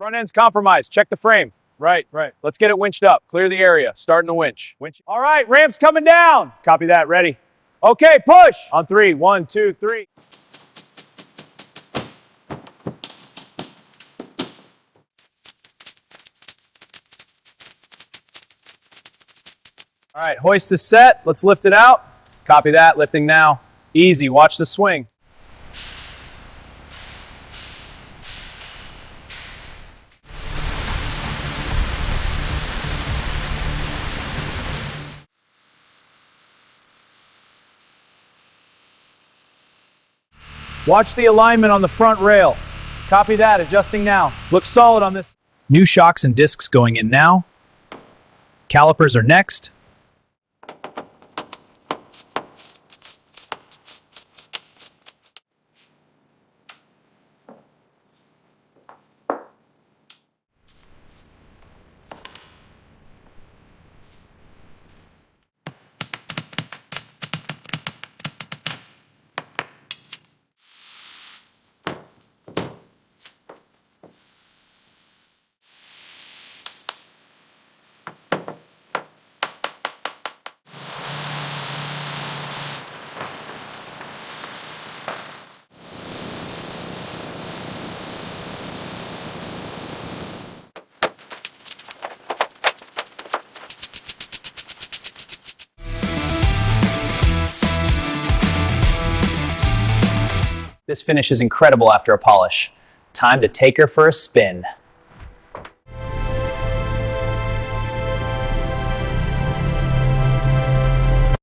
Front end's compromised. Check the frame. Right. Let's get it winched up. Clear the area. Starting the winch. All right, ramp's coming down. Copy that. Ready. Okay, push. On 3. 1, 2, 3. All right, hoist is set. Let's lift it out. Copy that. Lifting now. Easy. Watch the swing. Watch the alignment on the front rail. Copy that, adjusting now. Looks solid on this. New shocks and discs going in now. Calipers are next. This finish is incredible after a polish. Time to take her for a spin.